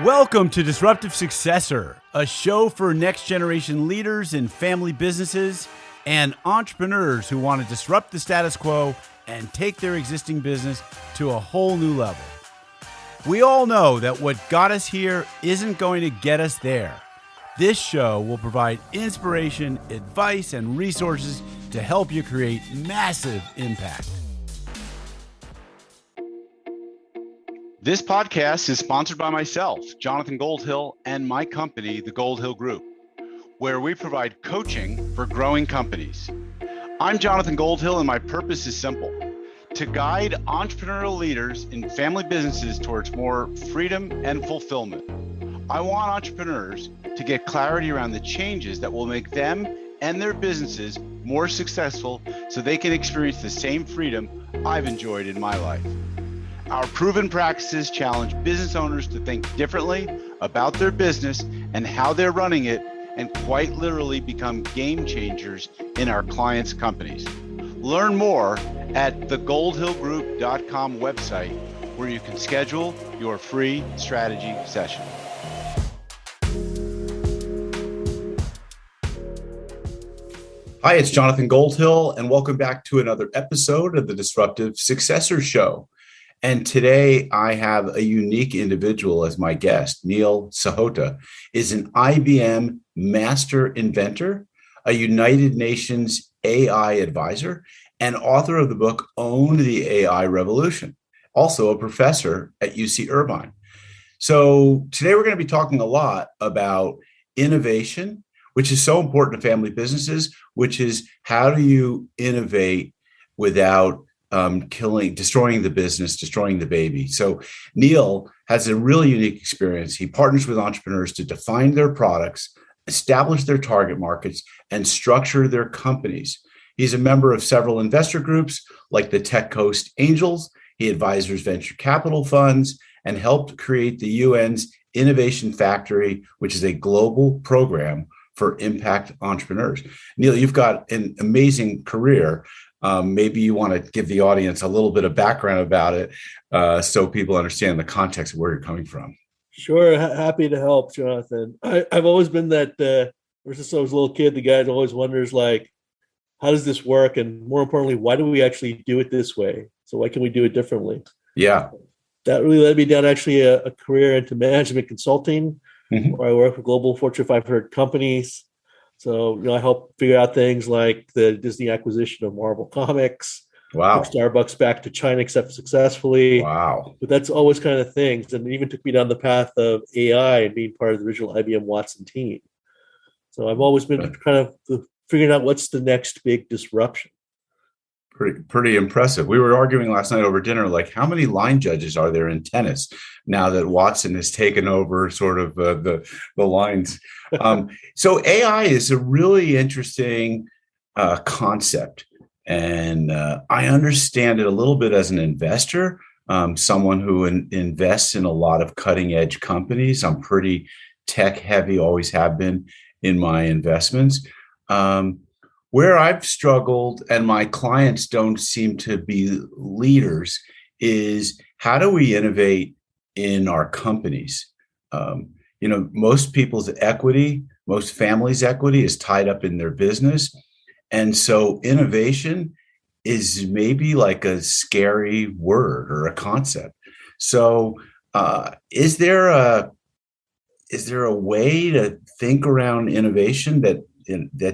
Welcome to Disruptive Successor, a show for next generation leaders in family businesses and entrepreneurs who want to disrupt the status quo and take their existing business to a whole new level. We all know that what got us here isn't going to get us there. This show will provide inspiration, advice, and resources to help you create massive impact. This podcast is sponsored by myself, Jonathan Goldhill, and my company, the Goldhill Group, where we provide coaching for growing companies. I'm Jonathan Goldhill, and my purpose is simple: to guide entrepreneurial leaders in family businesses towards more freedom and fulfillment. I want entrepreneurs to get clarity around the changes that will make them and their businesses more successful so they can experience the same freedom I've enjoyed in my life. Our proven practices challenge business owners to think differently about their business and how they're running it, and quite literally become game changers in our clients' companies. Learn more at thegoldhillgroup.com website, where you can schedule your free strategy session. Hi, it's Jonathan Goldhill, and welcome back to another episode of the Disruptive Successor Show. And today I have a unique individual as my guest. Neil Sahota is an IBM master inventor, a United Nations AI advisor, and author of the book Own the AI Revolution, also a professor at UC Irvine. So today we're going to be talking a lot about innovation, which is so important to family businesses, which is how do you innovate without destroying the business, destroying the baby. So Neil has a really unique experience. He partners with entrepreneurs to define their products, establish their target markets, and structure their companies. He's a member of several investor groups like the Tech Coast Angels. He advises venture capital funds and helped create the UN's Innovation Factory, which is a global program for impact entrepreneurs. Neil, you've got an amazing career. Maybe you want to give the audience a little bit of background about it so people understand the context of where you're coming from. Sure. Happy to help, Jonathan. I've always been that, ever since I was a little kid, the guy that always wonders, like, how does this work? And more importantly, why do we actually do it this way? So why can we do it differently? Yeah. That really led me down actually a career into management consulting, where I work with global Fortune 500 companies. So, I help figure out things like the Disney acquisition of Marvel Comics. Wow. Took Starbucks back to China, except successfully. Wow. But that's always kind of things. And it even took me down the path of AI and being part of the original IBM Watson team. So I've always been kind of figuring out what's the next big disruption. Pretty impressive. We were arguing last night over dinner, like, how many line judges are there in tennis now that Watson has taken over sort of the lines? So AI is a really interesting concept. And I understand it a little bit as an investor, someone who invests in a lot of cutting edge companies. I'm pretty tech heavy, always have been in my investments. Where I've struggled and my clients don't seem to be leaders is how do we innovate in our companies? Most people's equity, most families' equity is tied up in their business. And so innovation is maybe like a scary word or a concept. So is there a way to think around innovation that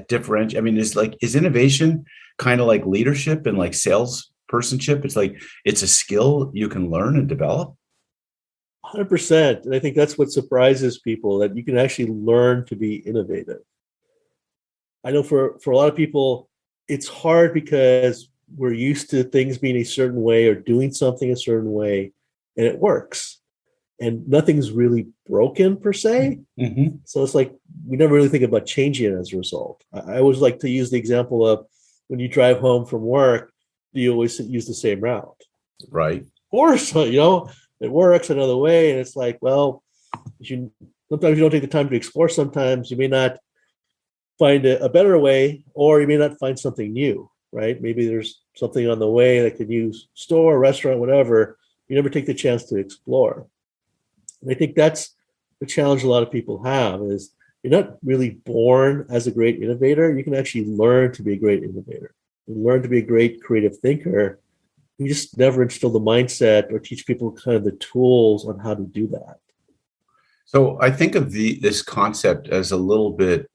differentiate? I mean, is innovation kind of like leadership and like salespersonship? It's like it's a skill you can learn and develop. 100%. And I think that's what surprises people, that you can actually learn to be innovative. I know for a lot of people, it's hard because we're used to things being a certain way or doing something a certain way, and it works. And nothing's really broken per se. Mm-hmm. So it's like we never really think about changing it as a result. I always like to use the example of when you drive home from work, do you always use the same route? Right. Of course, it works another way. And it's like, well, sometimes you don't take the time to explore. Sometimes you may not find a better way, or you may not find something new, right? Maybe there's something on the way that could use store, restaurant, whatever. You never take the chance to explore. And I think that's the challenge a lot of people have is you're not really born as a great innovator. You can actually learn to be a great innovator, and learn to be a great creative thinker. You just never instill the mindset or teach people kind of the tools on how to do that. So I think of this concept as a little bit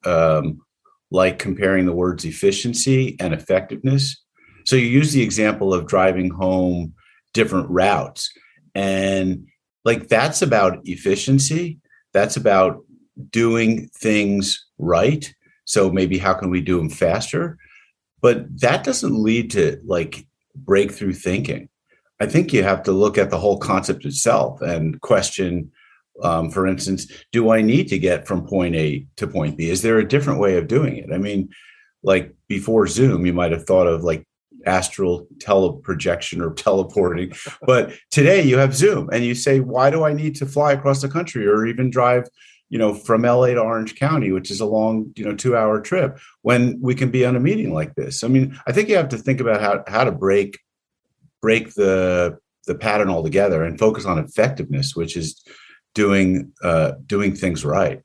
like comparing the words efficiency and effectiveness. So you use the example of driving home different routes, and like that's about efficiency. That's about doing things right. So maybe how can we do them faster? But that doesn't lead to like breakthrough thinking. I think you have to look at the whole concept itself and question, for instance, do I need to get from point A to point B? Is there a different way of doing it? I mean, like before Zoom, you might have thought of like astral teleprojection or teleporting, but today you have Zoom and you say, why do I need to fly across the country or even drive, from LA to Orange County, which is a long, 2-hour trip, when we can be on a meeting like this? I mean, I think you have to think about how to break the pattern altogether and focus on effectiveness, which is doing things right,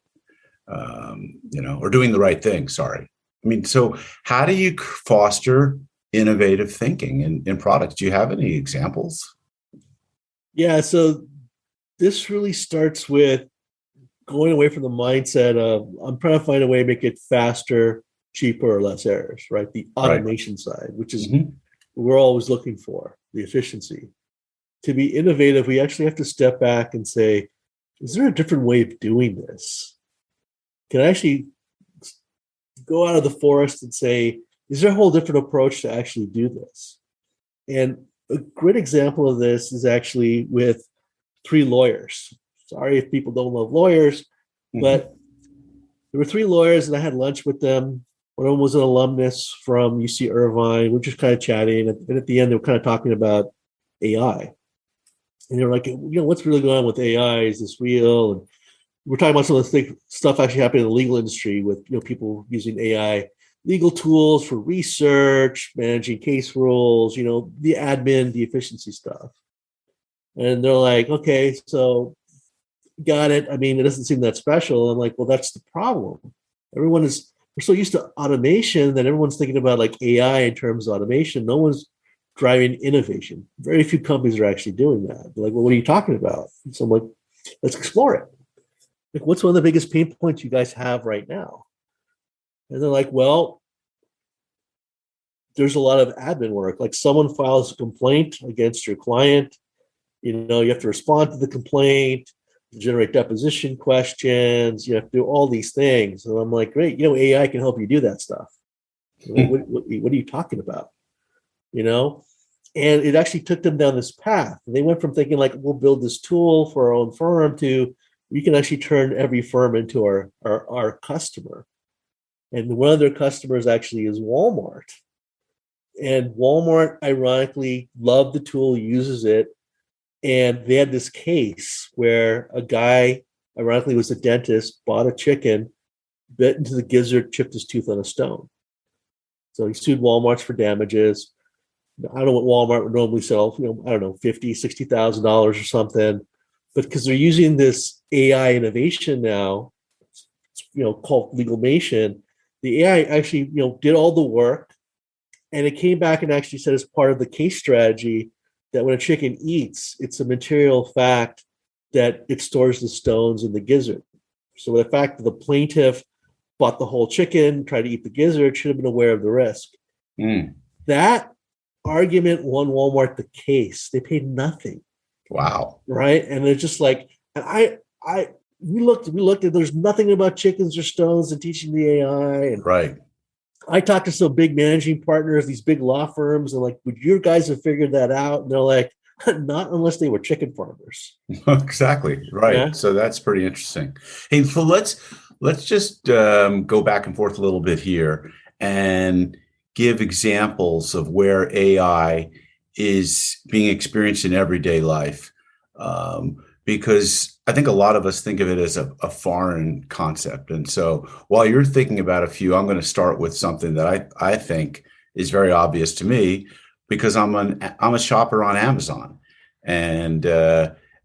or doing the right thing. Sorry. I mean, so how do you foster innovative thinking in products? Do you have any examples? Yeah. So this really starts with going away from the mindset of I'm trying to find a way to make it faster, cheaper, or less errors, right? The automation side, which is we're always looking for, the efficiency. To be innovative, we actually have to step back and say, is there a different way of doing this? Can I actually go out of the forest and say, is there a whole different approach to actually do this? And a great example of this is actually with 3 lawyers. Sorry if people don't love lawyers, but there were 3 lawyers and I had lunch with them. One of them was an alumnus from UC Irvine. We're just kind of chatting. And at the end, they were kind of talking about AI. And they were like, what's really going on with AI? Is this real? And we're talking about some of the stuff actually happening in the legal industry with people using AI legal tools for research, managing case rules, the admin, the efficiency stuff. And they're like, okay, so got it. I mean, it doesn't seem that special. I'm like, well, that's the problem. We're so used to automation that everyone's thinking about like AI in terms of automation. No one's driving innovation. Very few companies are actually doing that. They're like, well, what are you talking about? So I'm like, let's explore it. Like, what's one of the biggest pain points you guys have right now? And they're like, well, there's a lot of admin work. Like someone files a complaint against your client. You have to respond to the complaint, generate deposition questions. You have to do all these things. And I'm like, great, AI can help you do that stuff. What are you talking about? And it actually took them down this path. And they went from thinking like, we'll build this tool for our own firm to we can actually turn every firm into our customer. And one of their customers actually is Walmart. And Walmart, ironically, loved the tool, uses it. And they had this case where a guy, ironically was a dentist, bought a chicken, bit into the gizzard, chipped his tooth on a stone. So he sued Walmart for damages. I don't know what Walmart would normally sell, $50,000, $60,000 or something. But because they're using this AI innovation now, called Legalmation, the AI actually, did all the work. And it came back and actually said as part of the case strategy that when a chicken eats, it's a material fact that it stores the stones in the gizzard. So the fact that the plaintiff bought the whole chicken, tried to eat the gizzard, should have been aware of the risk. That argument won Walmart the case. They paid nothing. Wow. Right. And they're just like, and we looked at, there's nothing about chickens or stones and teaching the AI. And right. I talked to some big managing partners, these big law firms, and like, would your guys have figured that out? And they're like, not unless they were chicken farmers. Exactly. Right. Yeah. So that's pretty interesting. Hey, so let's just go back and forth a little bit here and give examples of where AI is being experienced in everyday life. Because I think a lot of us think of it as a foreign concept. And so while you're thinking about a few, I'm going to start with something that I think is very obvious to me because I'm a shopper on Amazon. And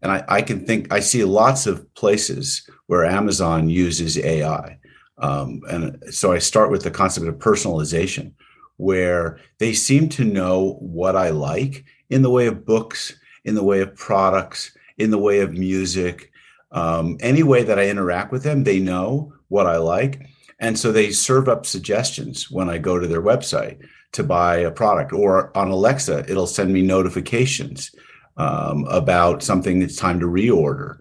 And I see lots of places where Amazon uses AI. And so I start with the concept of personalization, where they seem to know what I like in the way of books, in the way of products, in the way of music. Any way that I interact with them, they know what I like. And so they serve up suggestions when I go to their website to buy a product, or on Alexa, it'll send me notifications about something it's time to reorder.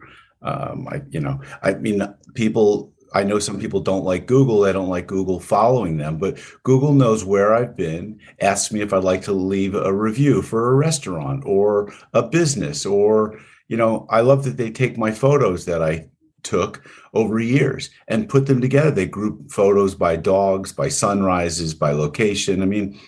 I know some people don't like Google. They don't like Google following them, but Google knows where I've been, asks me if I'd like to leave a review for a restaurant or a business, or, I love that they take my photos that I took over years and put them together. They group photos by dogs, by sunrises, by location. I mean,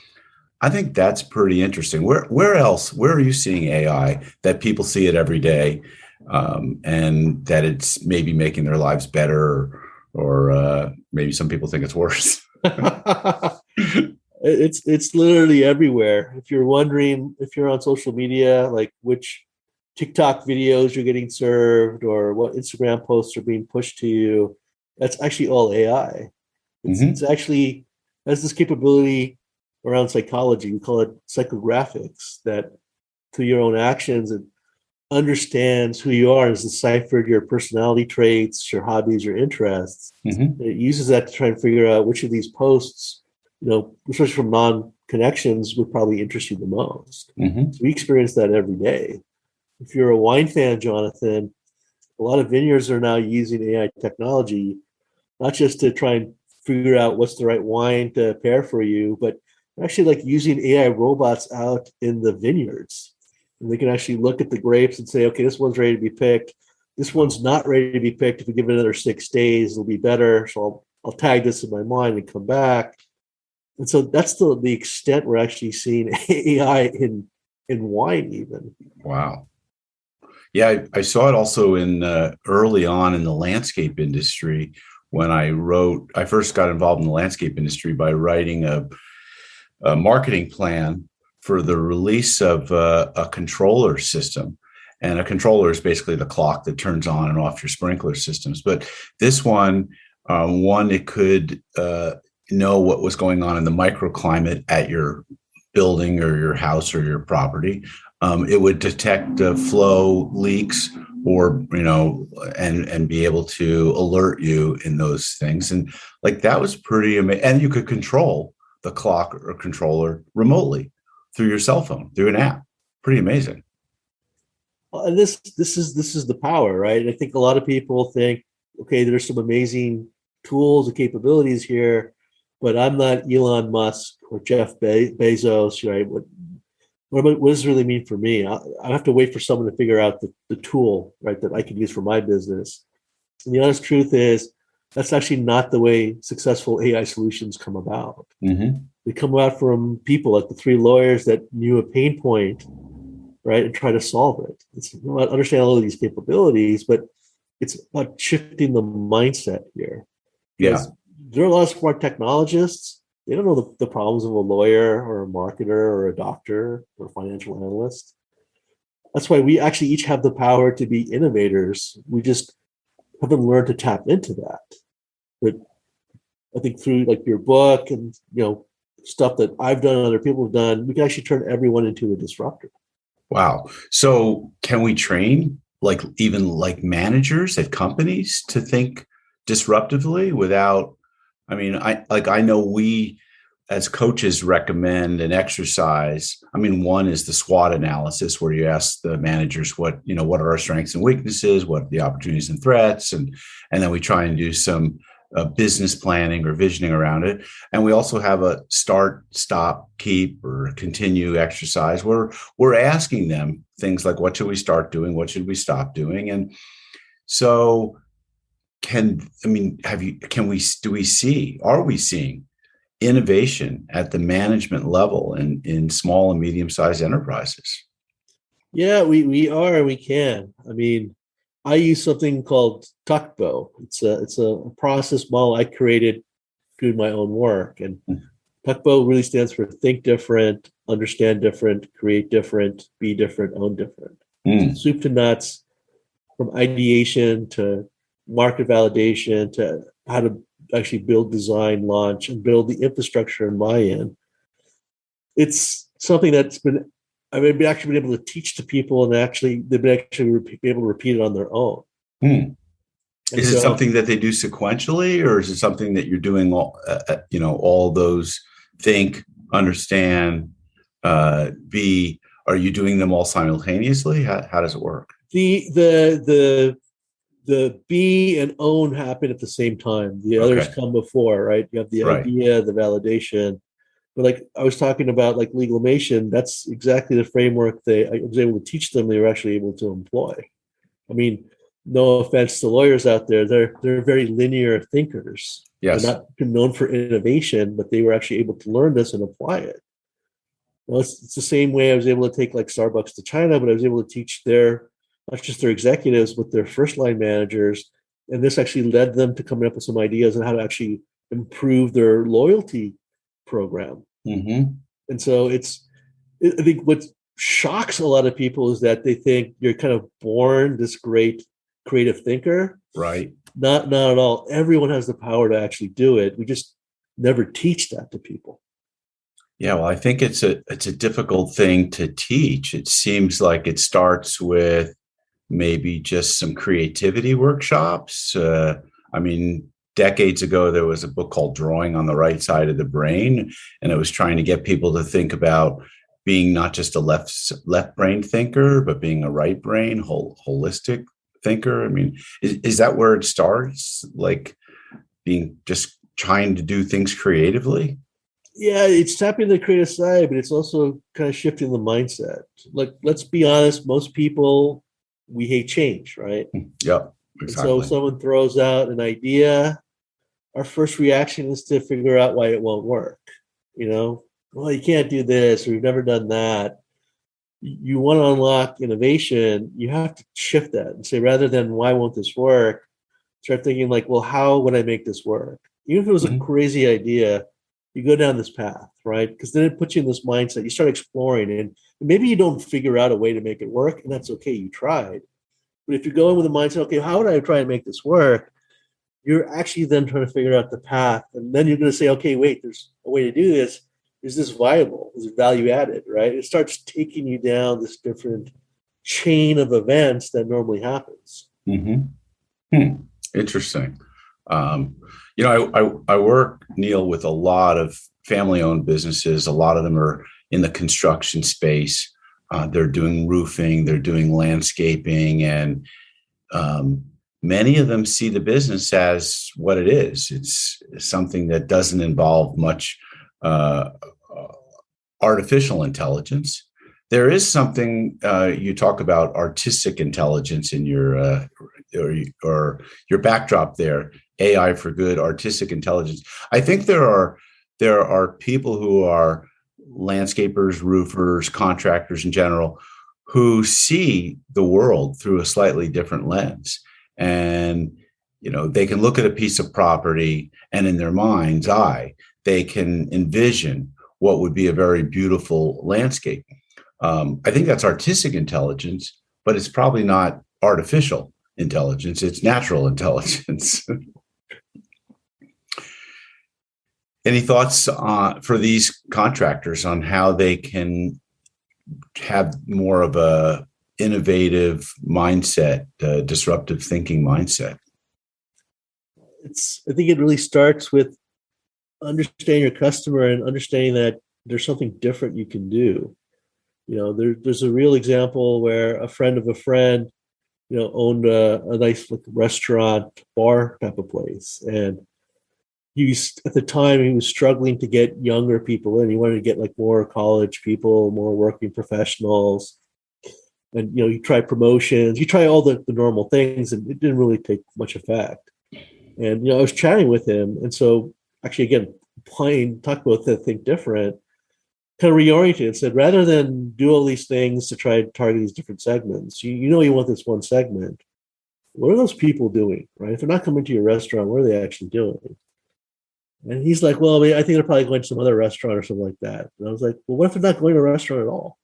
I think that's pretty interesting. Where are you seeing AI that people see it every day, and that it's maybe making their lives better, or maybe some people think it's worse? It's literally everywhere. If you're wondering, if you're on social media, like which TikTok videos you're getting served or what Instagram posts are being pushed to you, that's actually all AI. It's actually has this capability around psychology. We call it psychographics, that through your own actions, it understands who you are and has deciphered your personality traits, your hobbies, your interests. It uses that to try and figure out which of these posts, especially from non-connections, would probably interest you the most. So we experience that every day. If you're a wine fan, Jonathan, a lot of vineyards are now using AI technology, not just to try and figure out what's the right wine to pair for you, but actually like using AI robots out in the vineyards. And they can actually look at the grapes and say, okay, this one's ready to be picked. This one's not ready to be picked. If we give it another 6 days, it'll be better. So I'll tag this in my mind and come back. And so that's the extent we're actually seeing AI in wine even. Wow. Yeah, I saw it also in early on in the landscape industry when I first got involved in the landscape industry by writing a marketing plan for the release of a controller system. And a controller is basically the clock that turns on and off your sprinkler systems. But this one, it could know what was going on in the microclimate at your building or your house or your property. It would detect flow leaks, or and be able to alert you in those things. And like that was pretty amazing. And you could control the clock or controller remotely through your cell phone, through an app. Pretty amazing. And this is the power, right? I think a lot of people think, okay, there's some amazing tools and capabilities here, but I'm not Elon Musk or Jeff Bezos, right? What does this really mean for me? I have to wait for someone to figure out the tool, right, that I can use for my business. And the honest truth is, that's actually not the way successful AI solutions come about. They come about from people like the 3 lawyers that knew a pain point, right, and try to solve it. It's not understand all of these capabilities, but it's about shifting the mindset here. Because there are a lot of smart technologists. They don't know the problems of a lawyer or a marketer or a doctor or a financial analyst. That's why we actually each have the power to be innovators. We just haven't learned to tap into that. But I think through like your book and stuff that I've done and other people have done, we can actually turn everyone into a disruptor. Wow. So can we train even managers at companies to think disruptively without, I know we as coaches recommend an exercise. One is the SWOT analysis, where you ask the managers what are our strengths and weaknesses, what are the opportunities and threats, and then we try and do some business planning or visioning around it. And we also have a start, stop, keep, or continue exercise where we're asking them things like, what should we start doing? What should we stop doing? And so are we seeing innovation at the management level in small and medium-sized enterprises? Yeah, we are, and we can. I use something called Tuckbow. It's a process model I created through my own work. And Tuckbow really stands for think different, understand different, create different, be different, own different. Soup to nuts. from ideation to market validation to how to actually build, design, launch, and build the infrastructure and buy-in. It's something that's been, I've actually been able to teach to people, and actually they've been actually be able to repeat it on their own. Is it something that they do sequentially, or is it something that you're doing all those think, understand, be? Are you doing them all simultaneously? How does it work? The be and own happen at the same time. The others come before, right? You have the idea, the validation. But like I was talking about, like Legalmation, that's exactly the framework I was able to teach them. They were actually able to employ. I mean, no offense to lawyers out there, they're very linear thinkers. Yes. They're not known for innovation, but they were actually able to learn this and apply it. Well, it's the same way I was able to take like Starbucks to China, but I was able to teach not just their executives, but their first line managers. And this actually led them to coming up with some ideas on how to actually improve their loyalty program. And so I think what shocks a lot of people is that they think you're kind of born this great creative thinker. Right. Not at all. Everyone has the power to actually do it. We just never teach that to people. Yeah, well, I think it's a difficult thing to teach. It seems like it starts with maybe just some creativity workshops. I mean, decades ago, there was a book called Drawing on the Right Side of the Brain, and it was trying to get people to think about being not just a left brain thinker, but being a right brain, holistic thinker. I mean, is that where it starts? Like being just trying to do things creatively? Yeah, it's tapping the creative side, but it's also kind of shifting the mindset. Like, let's be honest, most people, we hate change, right? Yep, exactly. And so someone throws out an idea, our first reaction is to figure out why it won't work. Well, you can't do this, or we've never done that. You want to unlock innovation, you have to shift that and say, rather than why won't this work, start thinking like, well, how would I make this work? Even if it was a crazy idea, you go down this path, right? Because then it puts you in this mindset. You start exploring, and maybe you don't figure out a way to make it work, and that's okay. You tried. But if you're going with a mindset, okay, how would I try and make this work? You're actually then trying to figure out the path. And then you're going to say, okay, wait, there's a way to do this. Is this viable? Is it value added, right? It starts taking you down this different chain of events that normally happens. Interesting. I work, Neil, with a lot of family-owned businesses. A lot of them are in the construction space. They're doing roofing, they're doing landscaping, and many of them see the business as what it is. It's something that doesn't involve much artificial intelligence. There is something you talk about artistic intelligence in your or your backdrop there. AI for good, artistic intelligence. I think there are people who are landscapers, roofers, contractors in general, who see the world through a slightly different lens. And, they can look at a piece of property and in their mind's eye, they can envision what would be a very beautiful landscape. I think that's artistic intelligence, but it's probably not artificial intelligence. It's natural intelligence. Any thoughts for these contractors on how they can have more of a innovative mindset, disruptive thinking mindset? I think it really starts with understanding your customer and understanding that there's something different you can do. There's a real example where a friend of a friend, owned a nice restaurant bar type of place, and at the time he was struggling to get younger people in. He wanted to get like more college people, more working professionals. And, you try promotions, you try all the normal things, and it didn't really take much effect. And, I was chatting with him. And so actually, again, talk about the think different, kind of reoriented and said, rather than do all these things to try to target these different segments, you want this one segment. What are those people doing, right? If they're not coming to your restaurant, what are they actually doing? And he's like, well, I think they're probably going to some other restaurant or something like that. And I was like, well, what if they're not going to a restaurant at all?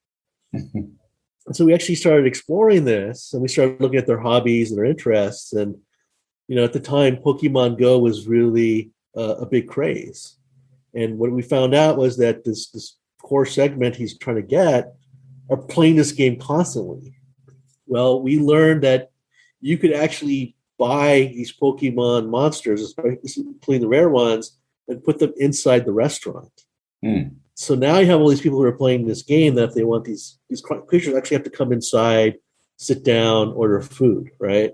And so we actually started exploring this, and we started looking at their hobbies and their interests. And at the time, Pokemon Go was really a big craze. And what we found out was that this core segment he's trying to get are playing this game constantly. Well, we learned that you could actually buy these Pokemon monsters, especially the rare ones, and put them inside the restaurant. So now you have all these people who are playing this game that if they want these creatures actually have to come inside, sit down, order food, right?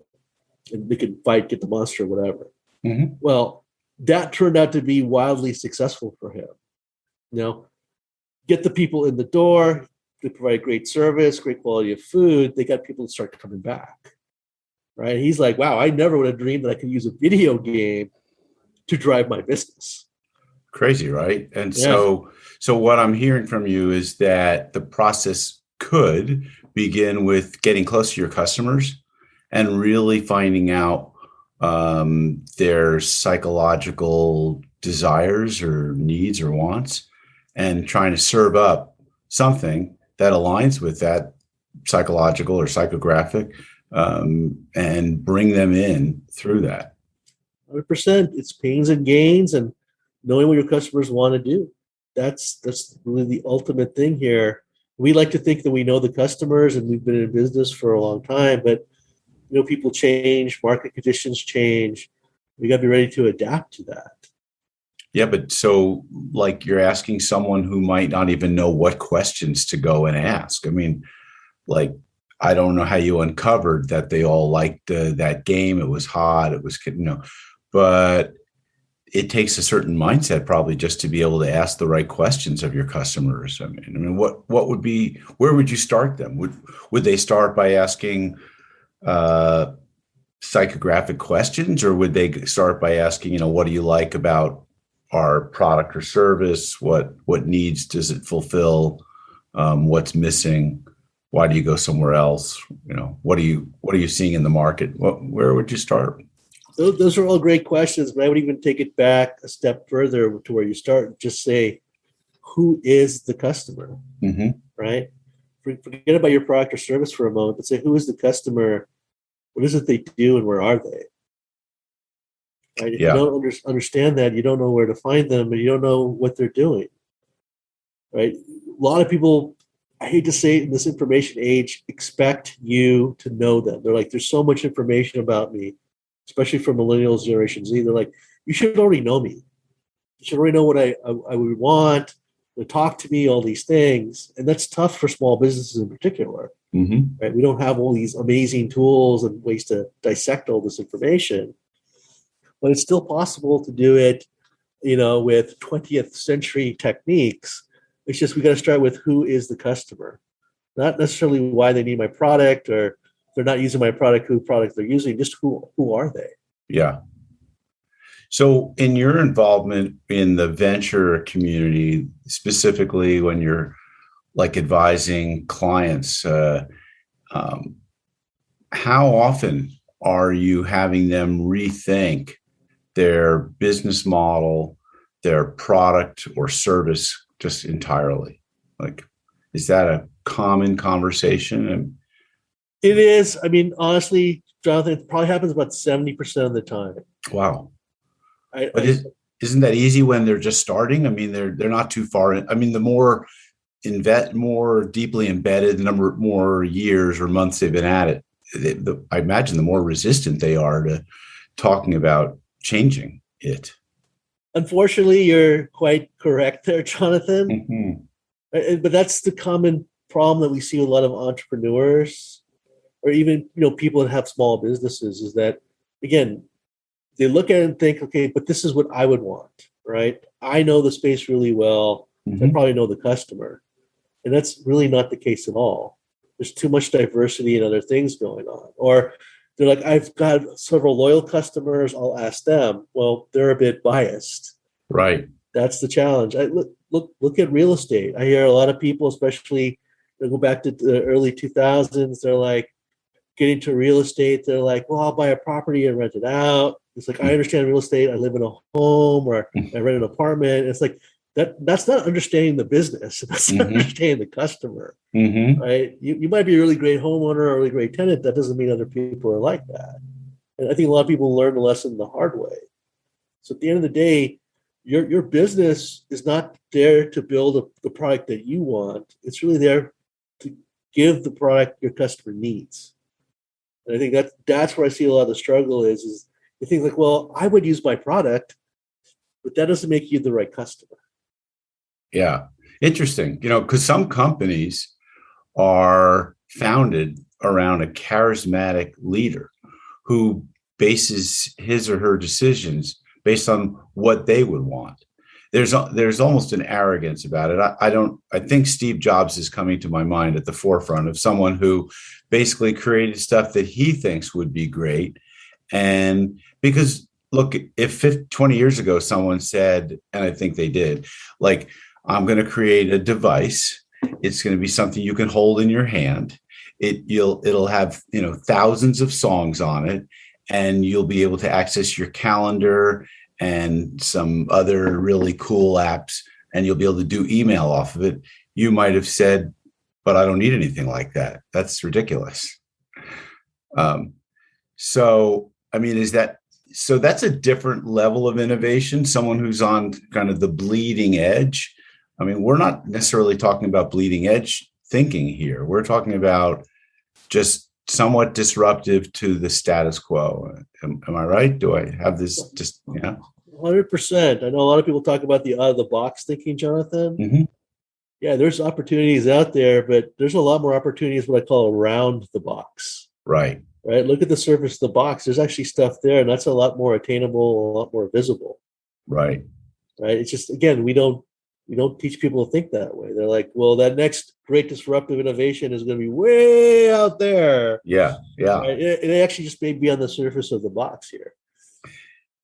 And they could fight, get the monster, or whatever. Well, that turned out to be wildly successful for him. Get the people in the door, they provide great service, great quality of food, they got people to start coming back, right? He's like, wow, I never would have dreamed that I could use a video game to drive my business. Crazy, right? And so what I'm hearing from you is that the process could begin with getting close to your customers and really finding out their psychological desires or needs or wants, and trying to serve up something that aligns with that psychological or psychographic, and bring them in through that. 100%. It's pains and gains and knowing what your customers want to do. That's really the ultimate thing here. We like to think that we know the customers and we've been in business for a long time, but people change, market conditions change. We got to be ready to adapt to that. Yeah, but so like you're asking someone who might not even know what questions to go and ask. I mean, like, I don't know how you uncovered that they all liked that game. It was hot. It was, but it takes a certain mindset probably just to be able to ask the right questions of your customers. I mean, what would be, where would you start them? Would they start by asking psychographic questions, or would they start by asking, what do you like about our product or service? What needs does it fulfill? What's missing? Why do you go somewhere else? What are you seeing in the market? Where would you start? Those are all great questions, but I would even take it back a step further to where you start and just say, who is the customer, right? Forget about your product or service for a moment, but say, who is the customer? What is it they do, and where are they? Right? If you don't understand that, you don't know where to find them, and you don't know what they're doing, right? A lot of people, I hate to say it, in this information age, expect you to know them. They're like, there's so much information about me, especially for millennials, Generation Z. They're like, you should already know me. You should already know what I would want, to talk to me, all these things. And that's tough for small businesses in particular. Right? We don't have all these amazing tools and ways to dissect all this information. But it's still possible to do it, with 20th century techniques. It's just we got to start with who is the customer, not necessarily why they need my product, or if they're not using my product, who product they're using, just who are they? Yeah. So in your involvement in the venture community, specifically when you're like advising clients, how often are you having them rethink their business model, their product or service just entirely? Like, is that a common conversation? It is. I mean, honestly, Jonathan, it probably happens about 70% of the time. Wow. Isn't that easy when they're just starting? I mean, they're not too far in. I mean, the more deeply embedded, the number more years or months they've been at it, I imagine the more resistant they are to talking about changing it. Unfortunately, you're quite correct there, Jonathan. But that's the common problem that we see with a lot of entrepreneurs, or even people that have small businesses, is that, again, they look at it and think, okay, but this is what I would want, right? I know the space really well. I probably know the customer. And that's really not the case at all. There's too much diversity and other things going on. Or they're like, I've got several loyal customers, I'll ask them. Well, they're a bit biased. Right. That's the challenge. Look at real estate. I hear a lot of people, especially they go back to the early 2000s, they're like, getting to real estate, they're like, well, I'll buy a property and rent it out. It's like, I understand real estate. I live in a home, or I rent an apartment. It's like, that's not understanding the business. That's not understanding the customer, right? You might be a really great homeowner or a really great tenant. That doesn't mean other people are like that. And I think a lot of people learn the lesson the hard way. So at the end of the day, your business is not there to build the product that you want. It's really there to give the product your customer needs. And I think that's where I see a lot of the struggle is you think like, well, I would use my product, but that doesn't make you the right customer. Yeah. Interesting. Because some companies are founded around a charismatic leader who bases his or her decisions based on what they would want. There's almost an arrogance about it. I think Steve Jobs is coming to my mind at the forefront of someone who basically created stuff that he thinks would be great. And because look, if 20 years ago someone said, and I think they did, like, I'm going to create a device. It's going to be something you can hold in your hand. It'll have, thousands of songs on it, and you'll be able to access your calendar and some other really cool apps, and you'll be able to do email off of it. You might have said, but I don't need anything like that. That's ridiculous. So that's a different level of innovation, someone who's on kind of the bleeding edge. I mean, we're not necessarily talking about bleeding edge thinking here. We're talking about just somewhat disruptive to the status quo. Am I right? Do I have this just, 100%. I know a lot of people talk about the out of the box thinking, Jonathan. Yeah, there's opportunities out there, but there's a lot more opportunities what I call around the box. Right. Look at the surface of the box. There's actually stuff there, and that's a lot more attainable, a lot more visible. Right. It's just, again, we don't teach people to think that way. They're like, well, that next great disruptive innovation is going to be way out there. Yeah. Right? It actually just may be on the surface of the box here.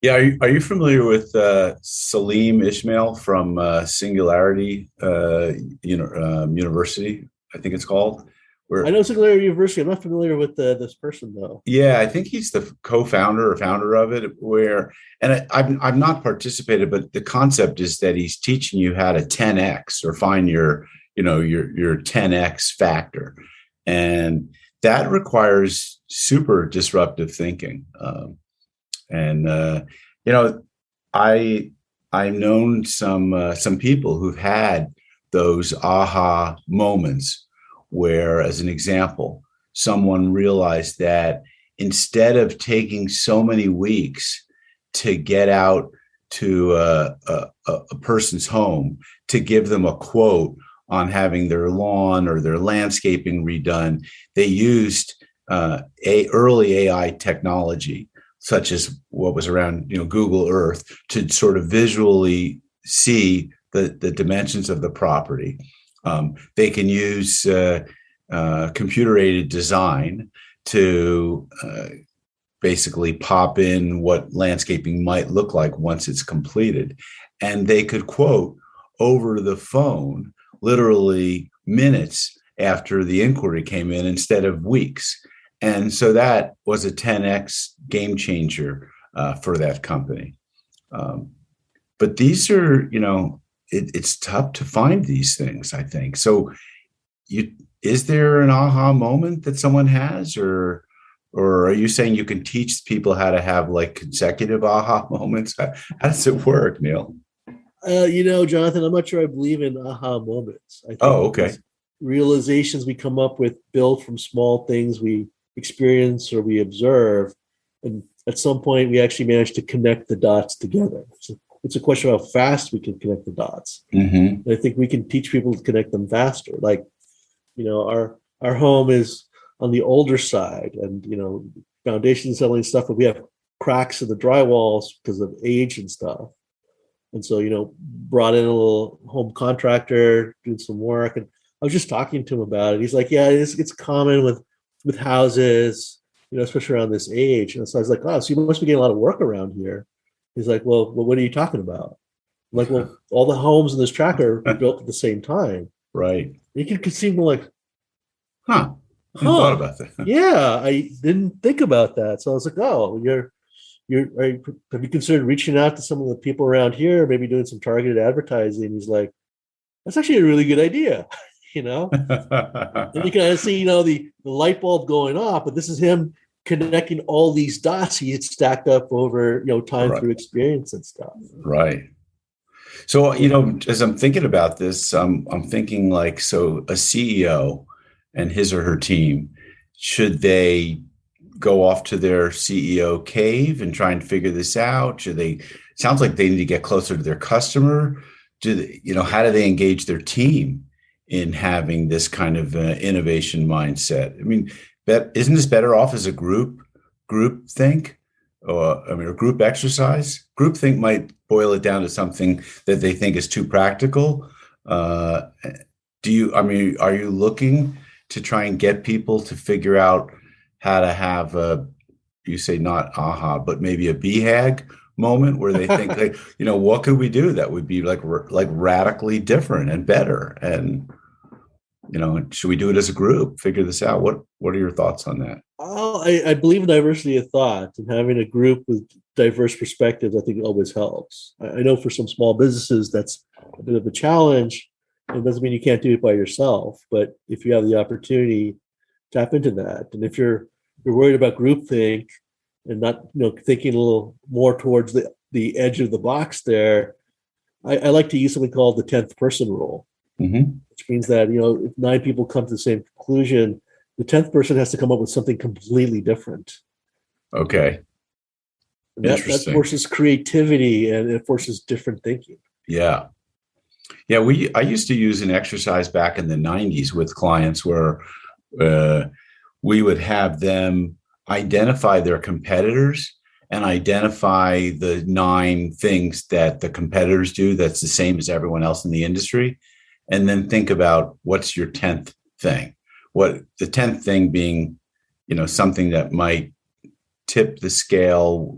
Yeah. Are you familiar with Salim Ismail from Singularity University? I think it's called. I know Singularity University. I'm not familiar with this person though. Yeah, I think he's the co-founder or founder of it. I've not participated, but the concept is that he's teaching you how to 10x or find your 10x factor, and that requires super disruptive thinking. I've known some people who've had those aha moments where, as an example, someone realized that instead of taking so many weeks to get out to a person's home to give them a quote on having their lawn or their landscaping redone, they used early AI technology, such as what was around Google Earth, to sort of visually see the dimensions of the property. They can use computer-aided design to basically pop in what landscaping might look like once it's completed. And they could quote over the phone literally minutes after the inquiry came in instead of weeks. And so that was a 10x game changer for that company. But these are, it's tough to find these things, I think. So is there an aha moment that someone has, or are you saying you can teach people how to have like consecutive aha moments? How does it work, Neil? Jonathan, I'm not sure I believe in aha moments. I think okay. Realizations we come up with built from small things we experience or we observe. And at some point, we actually manage to connect the dots together. It's a question of how fast we can connect the dots. And I think we can teach people to connect them faster. Like, our home is on the older side, and foundation settling stuff, but we have cracks in the drywalls because of age and stuff. And so, brought in a little home contractor doing some work, and I was just talking to him about it. He's like, "Yeah, it's common with houses, especially around this age." And so I was like, "Oh, so you must be getting a lot of work around here." He's like, well, what are you talking about? I'm like, well, all the homes in this tracker were built at the same time. Right. You can conceive like, I thought about that. Yeah, I didn't think about that. So I was like, oh, you're Have you considered reaching out to some of the people around here, maybe doing some targeted advertising? He's like, that's actually a really good idea. And you can see, the light bulb going off, but this is him connecting all these dots he had stacked up over, time Right. through experience and stuff. Right. So, as I'm thinking about this, I'm thinking like, so a CEO and his or her team, should they go off to their CEO cave and try and figure this out? Sounds like they need to get closer to their customer. How do they engage their team in having this kind of innovation mindset? I mean, isn't this better off as a group think? Or group exercise? Group think might boil it down to something that they think is too practical. Are you looking to try and get people to figure out how to have you say not aha, but maybe a BHAG moment where they think, like, what could we do that would be like radically different and better? And, should we do it as a group, figure this out? What are your thoughts on that? I believe in diversity of thought, and having a group with diverse perspectives, I think, always helps. I know for some small businesses, that's a bit of a challenge. It doesn't mean you can't do it by yourself, but if you have the opportunity, tap into that. And if you're worried about groupthink and not, thinking a little more towards the edge of the box there, I like to use something called the 10th person rule, which means that, if 9 people come to the same conclusion, the 10th person has to come up with something completely different. Okay. That forces creativity, and it forces different thinking. Yeah. Yeah. I used to use an exercise back in the 90s with clients where we would have them identify their competitors and identify the 9 things that the competitors do that's the same as everyone else in the industry. And then think about what's your 10th thing. What the 10th thing being, something that might tip the scale,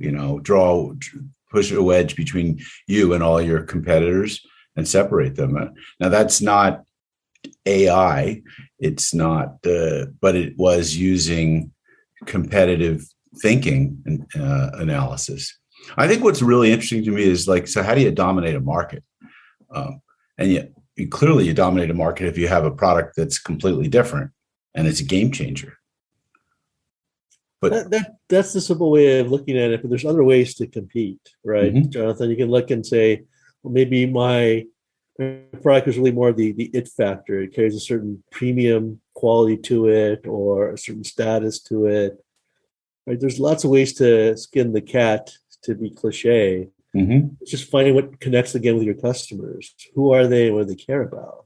push a wedge between you and all your competitors and separate them. Now, that's not AI. It's not, but it was using competitive thinking and analysis. I think what's really interesting to me is like, so how do you dominate a market? And yet, clearly you dominate a market if you have a product that's completely different and it's a game changer. But that's the simple way of looking at it. But there's other ways to compete, right, Jonathan? You can look and say, well, maybe my product is really more the it factor. It carries a certain premium quality to it or a certain status to it. Right? There's lots of ways to skin the cat, to be cliche. It's just finding what connects again with your customers. Who are they and what do they care about?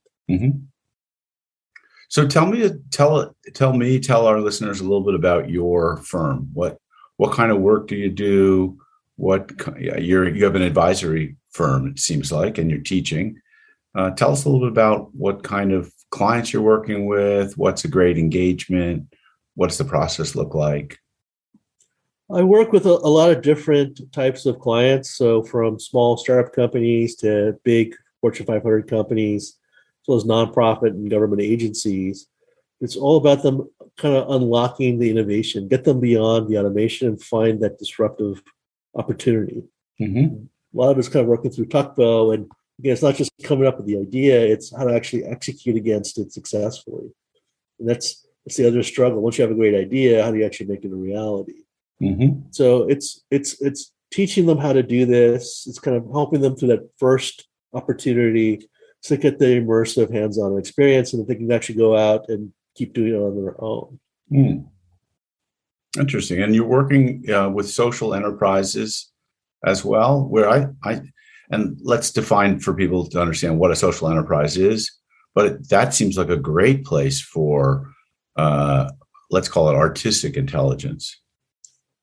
So tell our listeners a little bit about your firm. What kind of work do you do? You have an advisory firm, it seems like, and you're teaching. Tell us a little bit about what kind of clients you're working with. What's a great engagement? What does the process look like? I work with a lot of different types of clients. So from small startup companies to big Fortune 500 companies, as well as nonprofit and government agencies. It's all about them kind of unlocking the innovation, get them beyond the automation and find that disruptive opportunity. A lot of it's kind of working through Tuckbow. And again, it's not just coming up with the idea, it's how to actually execute against it successfully. And that's the other struggle. Once you have a great idea, how do you actually make it a reality? So it's teaching them how to do this. It's kind of helping them through that first opportunity to get the immersive hands-on experience, and that they can actually go out and keep doing it on their own. Interesting. And you're working with social enterprises as well, where and let's define for people to understand what a social enterprise is, but that seems like a great place for, let's call it artistic intelligence.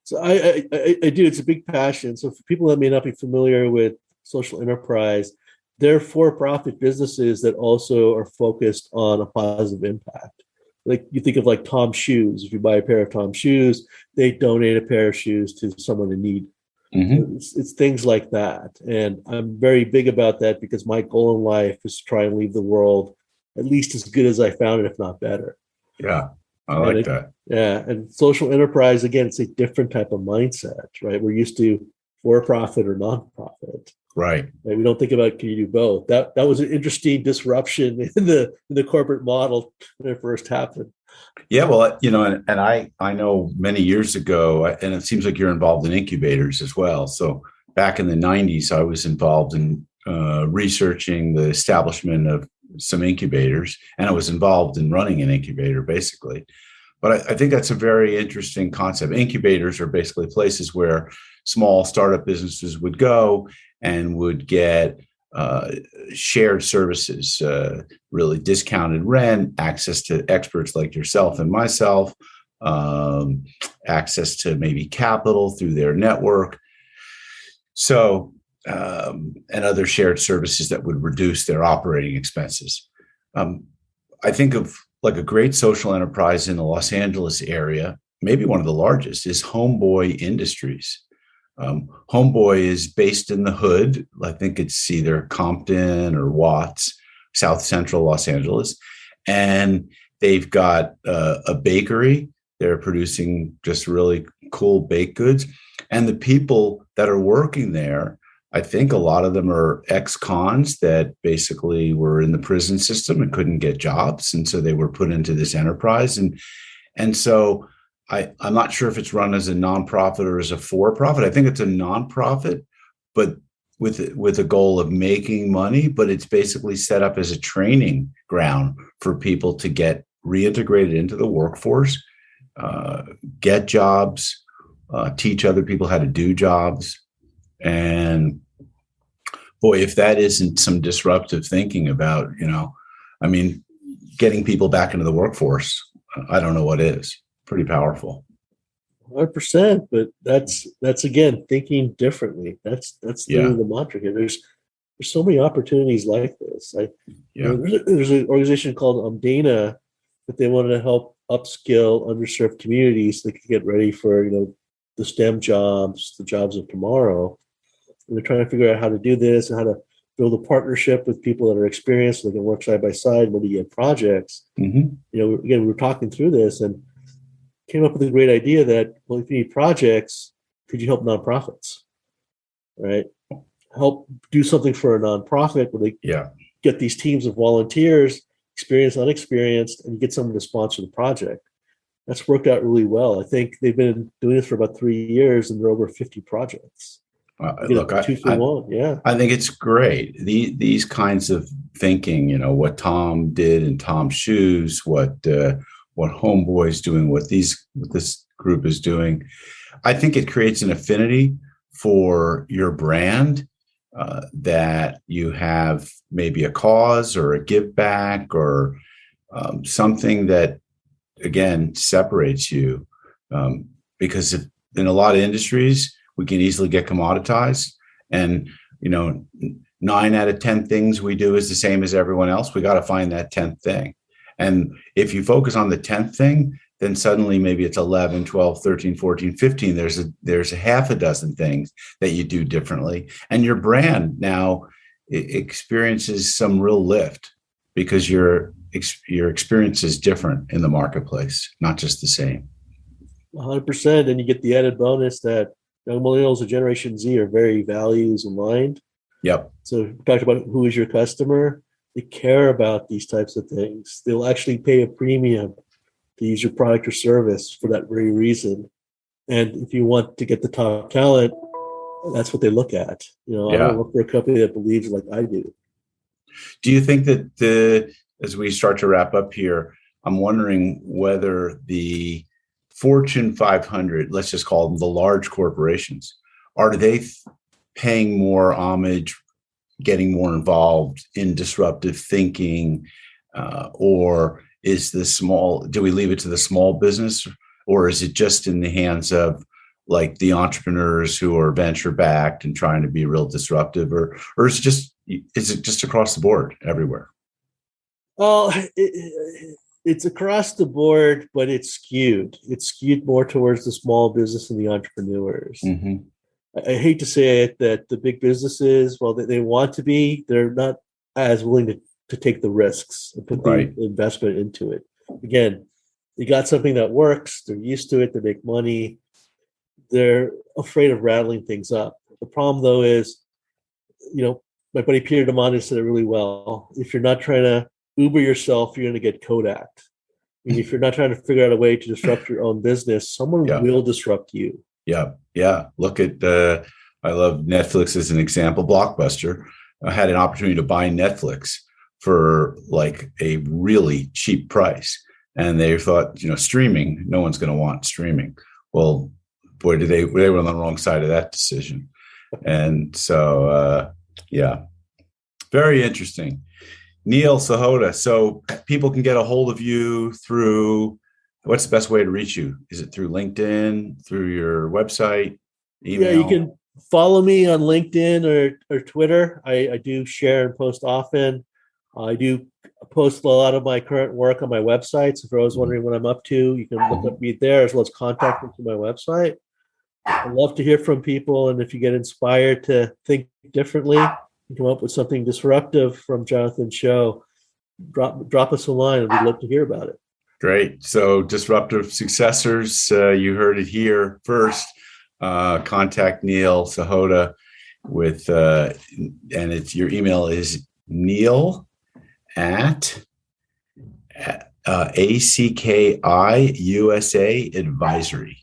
So I do. It's a big passion. So for people that may not be familiar with social enterprise, they're for-profit businesses that also are focused on a positive impact. Like you think of like Tom's Shoes. If you buy a pair of Tom's Shoes, they donate a pair of shoes to someone in need. So it's things like that. And I'm very big about that because my goal in life is to try and leave the world at least as good as I found it, if not better. Yeah. I like that. Yeah. And social enterprise, again, it's a different type of mindset, right? We're used to for-profit or nonprofit. Right. We don't think about, can you do both? That was an interesting disruption in the corporate model when it first happened. Yeah, well, and I know many years ago, and it seems like you're involved in incubators as well. So back in the 90s, I was involved in researching the establishment of some incubators, and I was involved in running an incubator, basically. But I think that's a very interesting concept. Incubators are basically places where small startup businesses would go and would get shared services, really discounted rent, access to experts like yourself and myself, access to maybe capital through their network. So, and other shared services that would reduce their operating expenses. I think of like a great social enterprise in the Los Angeles area, maybe one of the largest, is Homeboy Industries. Homeboy is based in the hood. I think it's either Compton or Watts, South Central Los Angeles. And they've got a bakery. They're producing just really cool baked goods. And the people that are working there, I think a lot of them are ex-cons that basically were in the prison system and couldn't get jobs. And so they were put into this enterprise. And so I'm not sure if it's run as a nonprofit or as a for-profit. I think it's a nonprofit, but with a goal of making money, but it's basically set up as a training ground for people to get reintegrated into the workforce, get jobs, teach other people how to do jobs. And boy, if that isn't some disruptive thinking about, getting people back into the workforce, I don't know what is. Pretty powerful. 100%, but that's again thinking differently. That's the mantra here. There's so many opportunities like this. There's an organization called Dana that they wanted to help upskill underserved communities so they could get ready for the STEM jobs, the jobs of tomorrow. And they're trying to figure out how to do this and how to build a partnership with people that are experienced so they can work side by side when you get projects. Mm-hmm. Again, we were talking through this and came up with a great idea that, well, if you need projects, could you help nonprofits, right? Help do something for a nonprofit where they get these teams of volunteers, experienced, unexperienced, and you get someone to sponsor the project. That's worked out really well. I think they've been doing this for about 3 years, and there are over 50 projects. Look, I think it's great. These kinds of thinking, what Tom did in Tom's shoes, what Homeboy's doing, what this group is doing. I think it creates an affinity for your brand, that you have maybe a cause or a give back or something that, again, separates you. Because in a lot of industries, we can easily get commoditized. And, 9 out of 10 things we do is the same as everyone else. We got to find that 10th thing. And if you focus on the 10th thing, then suddenly maybe it's 11, 12, 13, 14, 15. There's a half a dozen things that you do differently. And your brand now experiences some real lift because your experience is different in the marketplace, not just the same. 100%. And you get the added bonus that young millennials of Generation Z are very values aligned. Yep. So we talked about who is your customer. They care about these types of things. They'll actually pay a premium to use your product or service for that very reason. And if you want to get the top talent, that's what they look at. I don't look for a company that believes like I do. Do you think that as we start to wrap up here, I'm wondering whether the Fortune 500, let's just call them the large corporations, are they paying more homage, getting more involved in disruptive thinking, or is do we leave it to the small business, or is it just in the hands of like the entrepreneurs who are venture backed and trying to be real disruptive, or is it just across the board everywhere? Well, it's across the board, but it's skewed. It's skewed more towards the small business and the entrepreneurs. Mm-hmm. I hate to say it that the big businesses, while they want to be, they're not as willing to take the risks and put the investment into it. Again, They got something that works. They're used to it. They make money. They're afraid of rattling things up. The problem, though, is, my buddy Peter DeMonte said it really well. If you're not trying to Uber yourself, you're going to get Kodak. If you're not trying to figure out a way to disrupt your own business, someone will disrupt you. Yeah. Look at, I love Netflix as an example. Blockbuster had an opportunity to buy Netflix for like a really cheap price. And they thought, streaming, no one's going to want streaming. Well, boy, they were on the wrong side of that decision. And so, very interesting. Neil Sahota. So people can get a hold of you through, what's the best way to reach you? Is it through LinkedIn, through your website, email? Yeah, you can follow me on LinkedIn or Twitter. I do share and post often. I do post a lot of my current work on my website. So if you're always wondering what I'm up to, you can look up me there, as well as contact me through my website. I love to hear from people. And if you get inspired to think differently and come up with something disruptive from Jonathan's show, drop us a line and we'd love to hear about it. Great. So Disruptive Successors, you heard it here first. Contact Neil Sahota with, and it's your email is Neil at ACKI USA Advisory.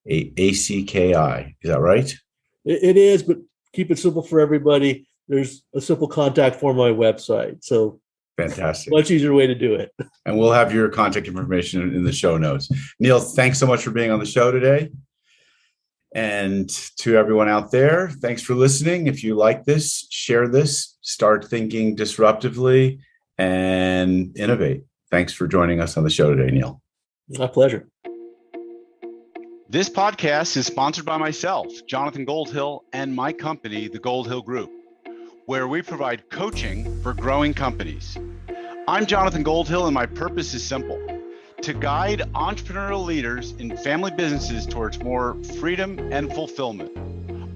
ACKI. Is that right? It is, but keep it simple for everybody. There's a simple contact form on my website. So fantastic. Much easier way to do it. And we'll have your contact information in the show notes. Neil, thanks so much for being on the show today. And to everyone out there, thanks for listening. If you like this, share this, start thinking disruptively, and innovate. Thanks for joining us on the show today, Neil. My pleasure. This podcast is sponsored by myself, Jonathan Goldhill, and my company, the Goldhill Group, where we provide coaching for growing companies. I'm Jonathan Goldhill, and my purpose is simple: to guide entrepreneurial leaders in family businesses towards more freedom and fulfillment.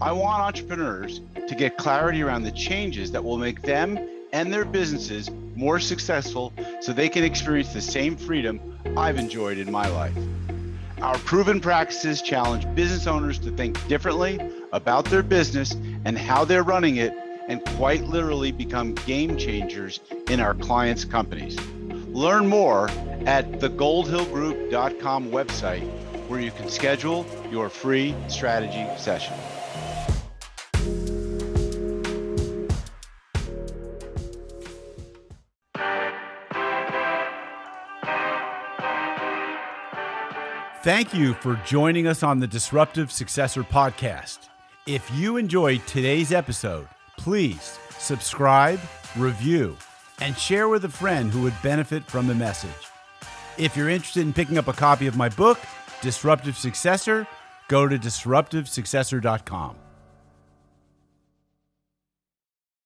I want entrepreneurs to get clarity around the changes that will make them and their businesses more successful so they can experience the same freedom I've enjoyed in my life. Our proven practices challenge business owners to think differently about their business and how they're running it, and quite literally become game changers in our clients' companies. Learn more at thegoldhillgroup.com website, where you can schedule your free strategy session. Thank you for joining us on the Disruptive Successor podcast. If you enjoyed today's episode, please subscribe, review, and share with a friend who would benefit from the message. If you're interested in picking up a copy of my book, Disruptive Successor, go to DisruptiveSuccessor.com.